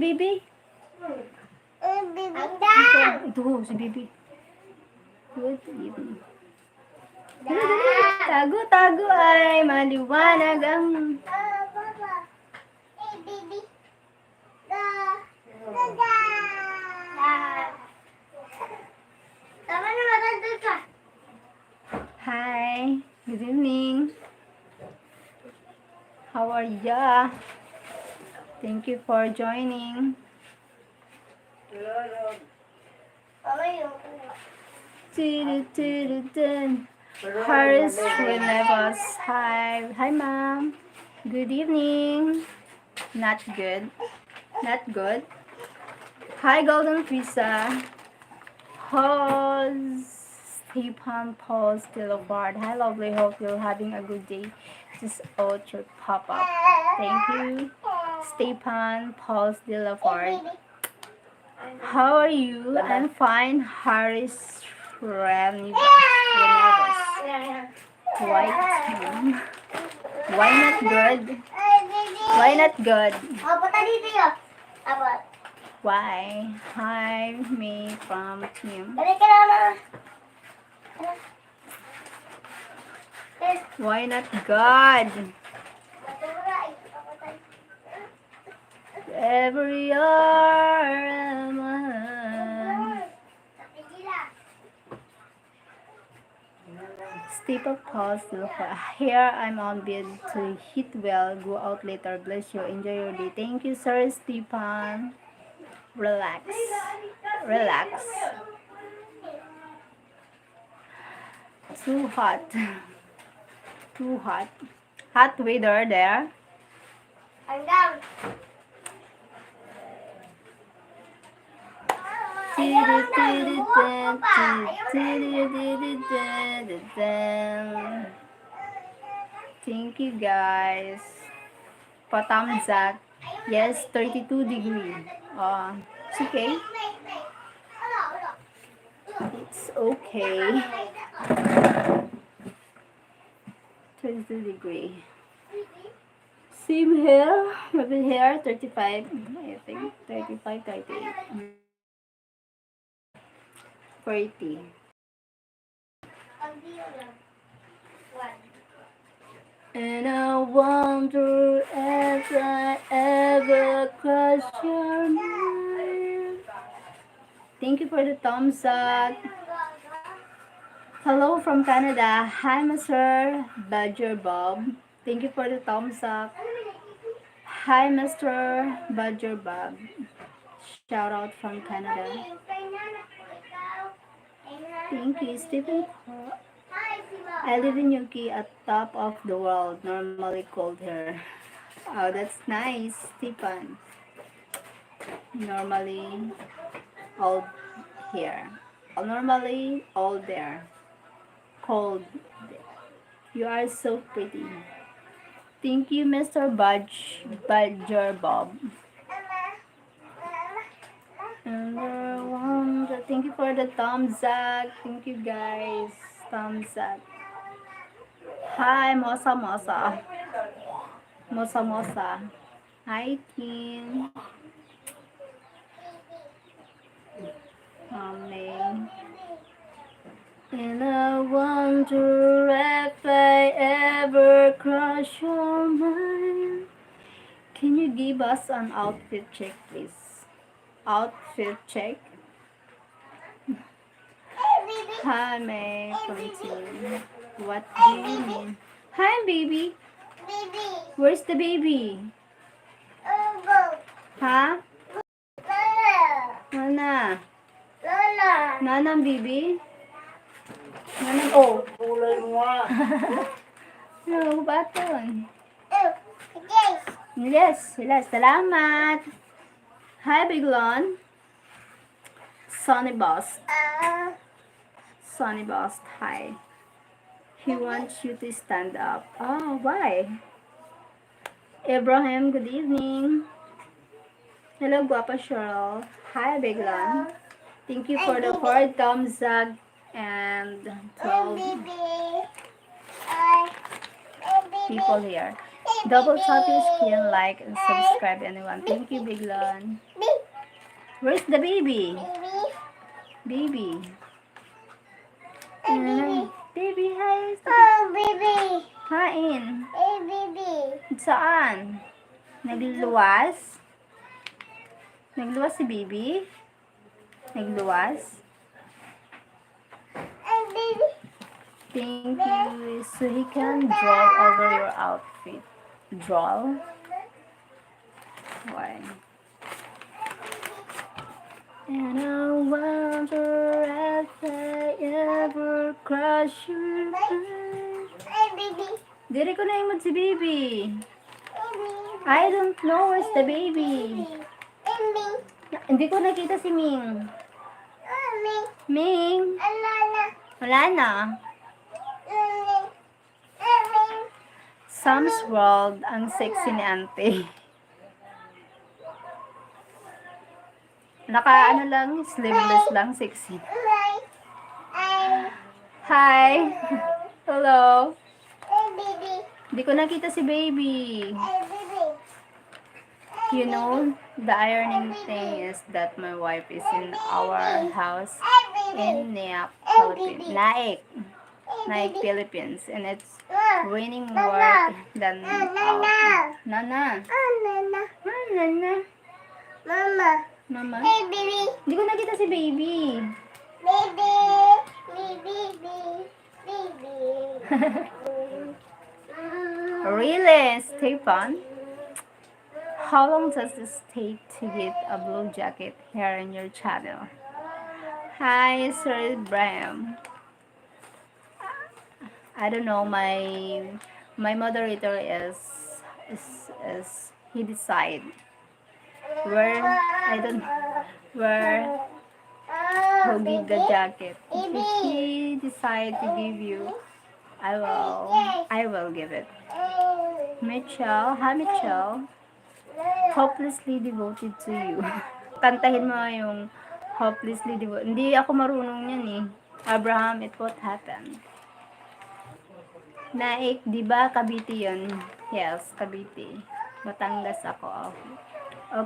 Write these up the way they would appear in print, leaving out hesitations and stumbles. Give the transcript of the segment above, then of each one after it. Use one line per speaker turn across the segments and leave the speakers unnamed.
Bibi? Ito, si Bibi. Good evening. Tago-tago ay maliwanag ang... Hi, good evening. How are ya? Thank you for joining. Harris will leave us. Hi, ma'am. Good evening. Not good. Not good. Hi, Golden Pizza. Stephen Paul still apart. Hi, lovely. Hope you're having a good day. Just out your pop up. Thank you, Stephen Paul still apart. How are you? I'm fine. Harris Renevas. Why not good? Why not good? Why? Hi, me from team. Why not God? Every hour. Step up pause. Here I'm on bed to hit well. Go out later. Bless you. Enjoy your day. Thank you, Sir Stephen. Relax. Relax. Too hot. Too hot. Hot weather there. I'm down. Thank you guys. Pa-thumbs up. Yes, 32 degree. It's okay. It's okay. 32 degree. Same here. Maybe here, 35. I think 35, 38. 40. And I wonder if I ever cross your mind. Thank you for the thumbs up. Hello from Canada. Hi, Mr. Badger Bob. Thank you for the thumbs up. Hi, Mr. Badger Bob. Shout out from Canada. Thank you, Stephen. I live in UK at top of the world. Normally cold here. Oh, that's nice, Stephen. Normally all here. Normally all there. Cold. You are so pretty. Thank you, Mr. Badger Bob. Thank you for the thumbs up. Thank you guys. Thumbs up. Hi, Mosa Mosa. Mosa Mosa. Hi, team. Amen. And I wonder if I ever cross your mind. Can you give us an outfit check, please? Outfit check. Hi, May from team. What do you mean? Hi, baby. Baby. Where's the baby? Huh? Nana. Nana, baby. Nana, oh. No, baton. Yes, salamat. Hi, Biglon. Sonny Boss. Sonny Boss, hi. He wants you to stand up. Oh, why? Abraham, good evening. Hello, Guapa Sheryl. Hi, Biglon. Thank you for the 4 thumbs up and 12 people here. Double tap your screen, like, and subscribe, anyone. Thank you, Biglon. Where's the baby? Baby. Baby, hi. Baby. Kain. Baby. Saan? Nagluwas? Nagluwas si baby? Nagluwas? Thank you. So he can draw over your outfit. Draw? Why? And I wonder if I ever crush your mind. Diri ko na imod si baby. I don't know where's the baby. Hindi ko nakita si Ming. Ming? Wala na. Sam's World, ang sexy ni auntie. Naka ano lang, sleeveless lang, sexy. Hi. Hello. Hindi ko nakita si baby. You know, the ironing thing is that my wife is in our house in Philippines. Naik, Philippines. And it's raining more than out. Nana. Nana. Mama. Hey, baby. Hindi ko nakita si baby. Baby. Really, Stefan? How long does it take to get a blue jacket here in your channel? Hi, Sir Ibrahim. I don't know. My moderator is he decide where who give the jacket. If he decide to give you, I will give it. Mitchell, hi Mitchell. Hopelessly devoted to you. Kantahin mo yung hopelessly devoted. Hindi ako marunong yan eh. Abraham, it what happened. Naik, di ba? Cavite yun. Yes, Cavite. Batangas ako.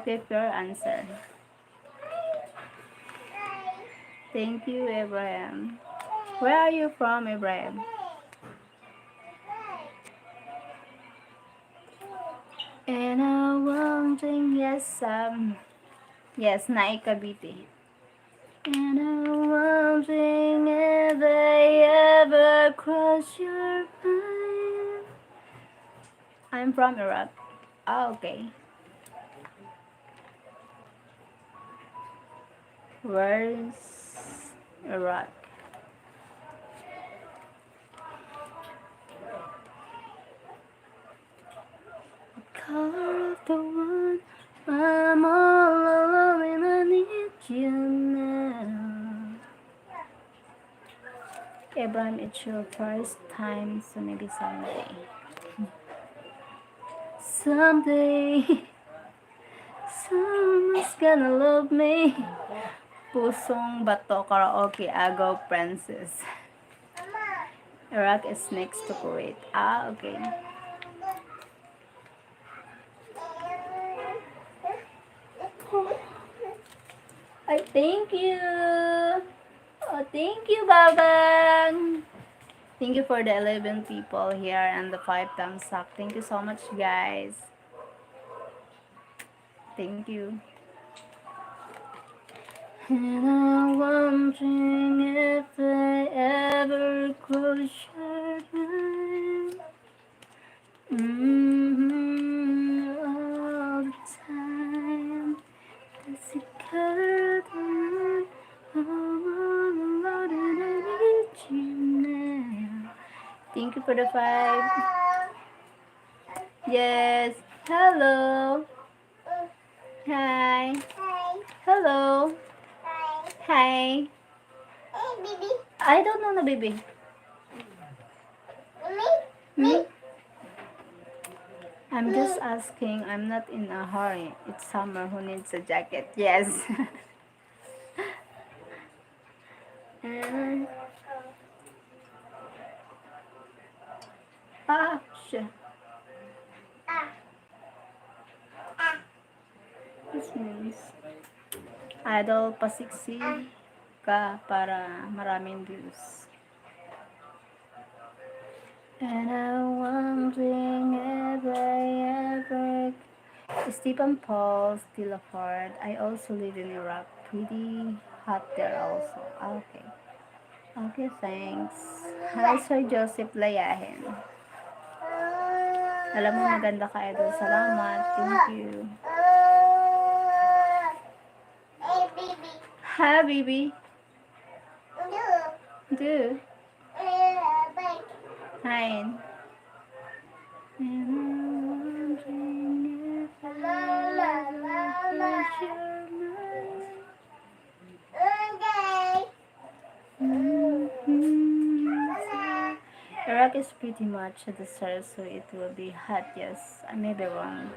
Okay, fair answer. Thank you, Abraham. Where are you from, Abraham? And I wondering, yes, Naik, Cavite. And I'm wondering if I ever cross your mind. I'm from Iraq. Oh, okay. Where's Iraq? Color of the one, I'm all alone and I need you now. Abraham, it's your first time, so maybe someday. Someday, someone's gonna love me. Pusong Bato Karaoke, Agaw Princess. Iraq is next to Kuwait. Ah, okay. I thank you. Oh, thank you, Babang. Thank you for the 11 people here and the 5 thumbs up. Thank you so much, guys. Thank you. And I'm wondering if I ever cross your mind. All the time. Does it color the moon? I'm all alone and I need you now. Thank you for the 5. Yes. Hello. Hi. Hello. Hi. Hey, baby. I don't know, no, baby. Me? I'm just asking. I'm not in a hurry. It's summer. Who needs a jacket? Yes. And shit. This means idol pasiksi ka para maraming views. And I'm wondering if I ever Stephen Paul still apart. I also live in Iraq. Pretty hot there also. Okay. Okay, thanks. Hi, Sir Joseph Layahin. Alam mo, maganda ka, Idol. Salamat. Thank you. Hi, baby. Do. Hi. Iraq is pretty much a desert, so it will be hot, yes. I may be wrong.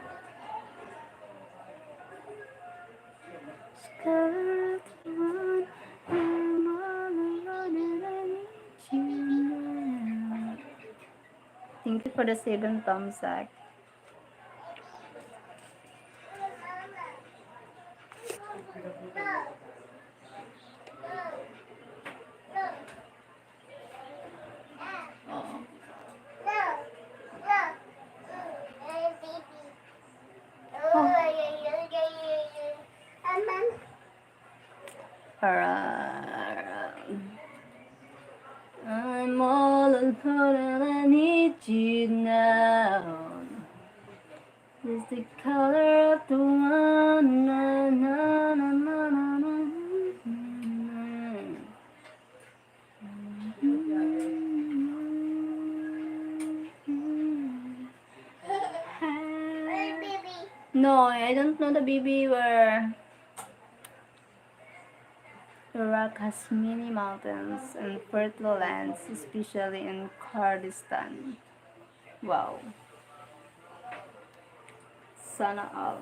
Scarlet one, I'm all alone and I need you now. Thank you for the 7 thumbs up. I'm all alone and I need you now. Is the color of the one na, na, na, na, na, na. No, I don't know the baby where. Iraq has many mountains and fertile lands, especially in Kurdistan. Wow. Sana all.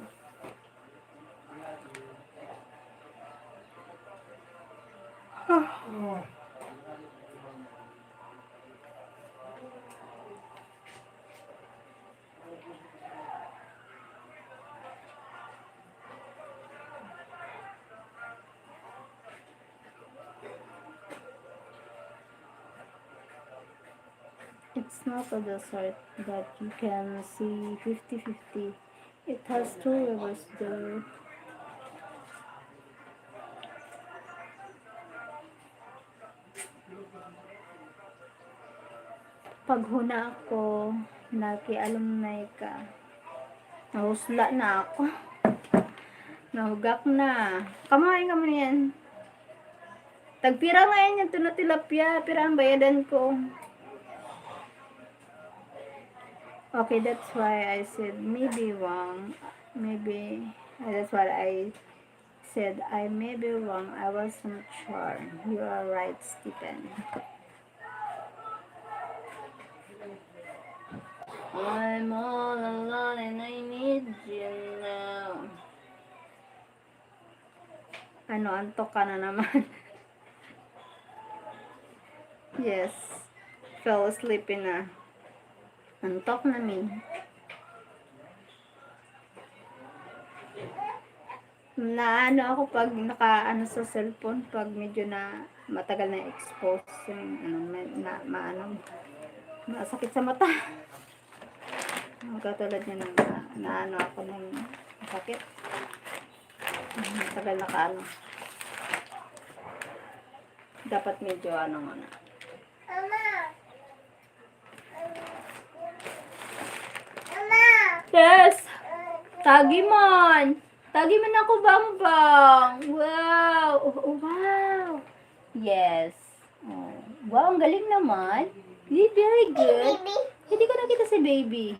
It's not a desert that you can see 50-50. It has 2 rivers there. Pag huna ako, naki-alumni ka. Nahusla na ako. Nahugak na. Kamay ka mo yan. Tagpira nga yan yung tunatilapya. Pira ang bayadan ko. Okay, that's why I said maybe wrong. Maybe that's what I said. I may be wrong. I wasn't sure. You are right, Stephen. I'm all alone and I need you now. Ano, antok ka na naman. Yes. Fell asleep na. Antok na min. Na ano ako pag naka sa cellphone, pag medyo na matagal na expose yung masakit sa mata. Katulad niya na ako ng sakit. Matagal na dapat medyo muna. Yes! Tagi man ako, Bang. Wow! Wow! Yes. Oh. Wow, ang galing naman. Very good. Hindi ko nakita si baby.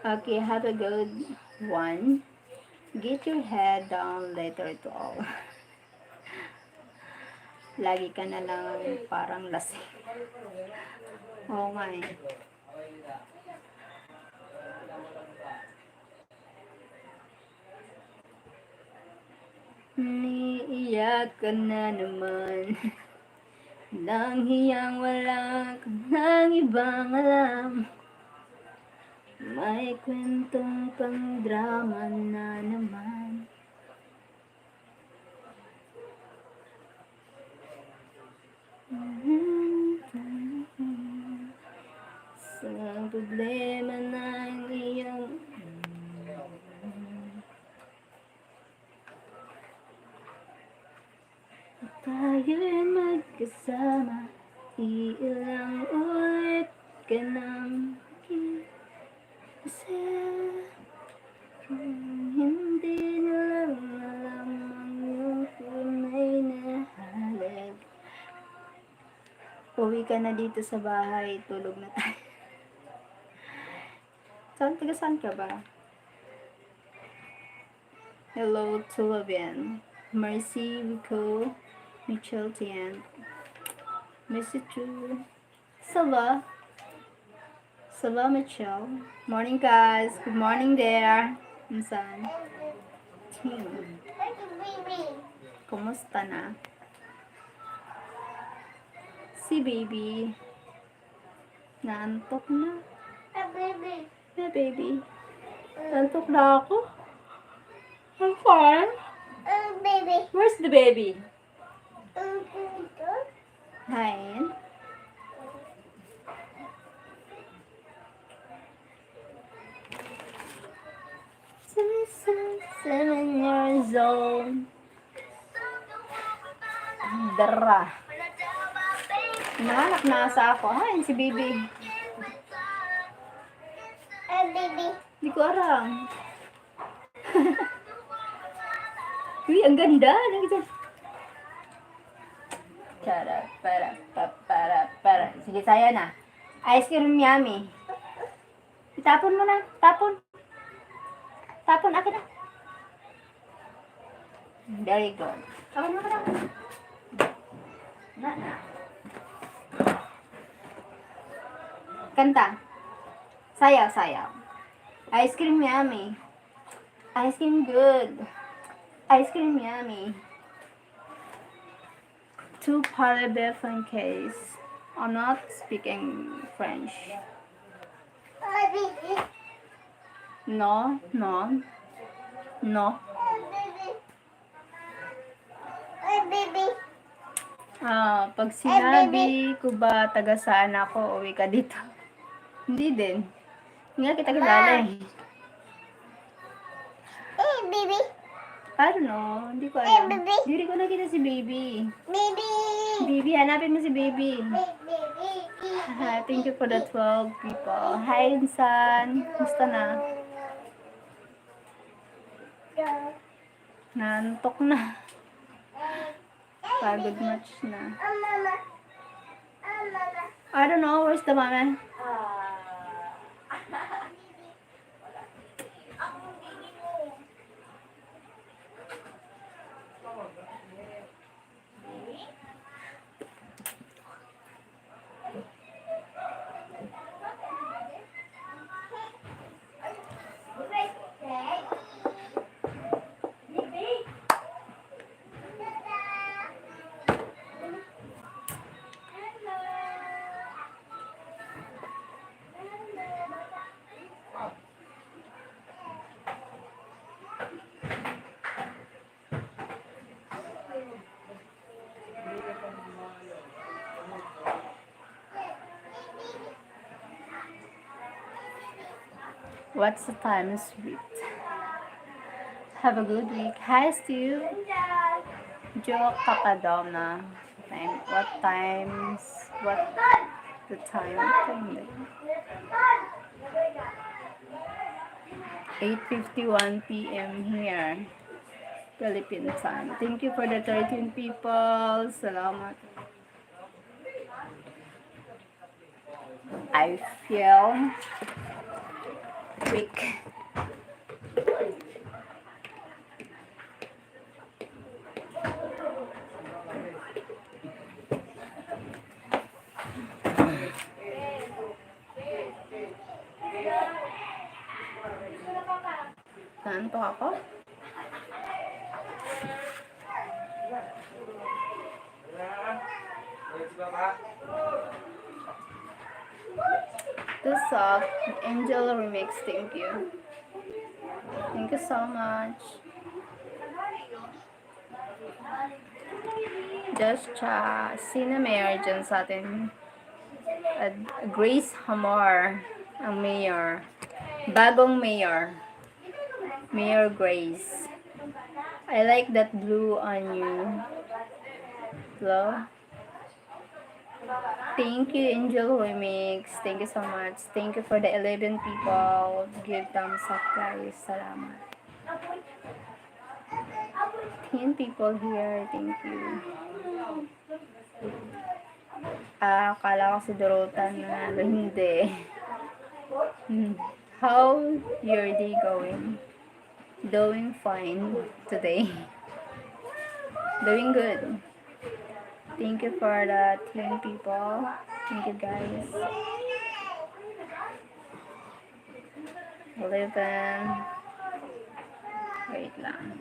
Okay, have a good one. Get your head down later to all. Lagi ka na lang parang lasing. Oo nga eh. Niiyak ka na naman. Nang hiyang wala ka nang ibang alam. May kwentong pang-drama na naman. Sa problema ng iyong tayo'y magkasama, iilang ulit ka nang kasi hindi nilang alam ang iyong tunay na halik. Uwi ka na dito sa bahay, tulog na tayo. Taga-saan ka ba? Hello, Tulabian. Mercy, Bicol, Mitchell, Tian. Miss you too. Saba. Saba, Mitchell. Morning, guys. Good morning there. Insan. Team. Kumusta na? Si baby. Naantok na.
Baby.
Yeah, baby. Naantok na ako. I'm fine.
Baby.
Where's the baby? Hi. 7 years old. Dara. Nahanap na asa ako. Hi, si baby.
Baby.
Hindi ko aram. Uy, ang ganda. Para. Sige, saya na. Ice cream yummy. Itapon mo na. Tapon. Akin na. Very good. Tapon mo ka na. Kanta. Sayaw. Ice cream yummy. Ice cream good. Ice cream yummy. 2 parabef in case. I'm not speaking French.
Baby.
No.
Baby.
Pag sinabi ko ba taga saan ako, uwi ka dito. Hindi din. Hindi nga kita kilala eh.
Baby.
I don't know. Hindi ko alam.
baby.
Hindi ko nakita si baby.
Baby.
Baby, hanapin mo si baby.
Baby.
Thank you for the 12 people. Hi, Insan. Gusto na? Nantok na. Pagod much na.
Mama.
I don't know. Where's the mama? What's the time, sweet? Have a good week. Hi, Stu. Joke Kapadona. What the time? 8:51 p.m. here. Philippine time. Thank you for the 13 people. Salamat. I feel weak. Nanto ako? The soft Angel Remix. Thank you. Thank you so much. Just sino mayor dyan sa atin? Grace Hamar ang mayor. Bagong mayor. Mayor Grace. I like that blue on you. Hello? Thank you, Angel Remix. Thank you so much. Thank you for the 11 people. Give thumbs up, guys. Salamat. 10 people here. Thank you. Akala ko si Dorotan na hindi. How your day going? Doing fine today. Doing good. Thank you for the 10 people. Thank you, guys. 11. Wait lang.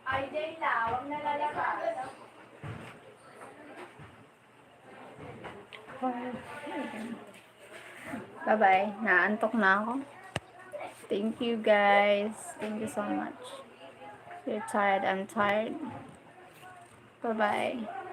Ay, Dayla, huwag na lalabas. Bye-bye. Naantok na ako. Thank you, guys. Thank you so much. You're tired. I'm tired. Bye-bye.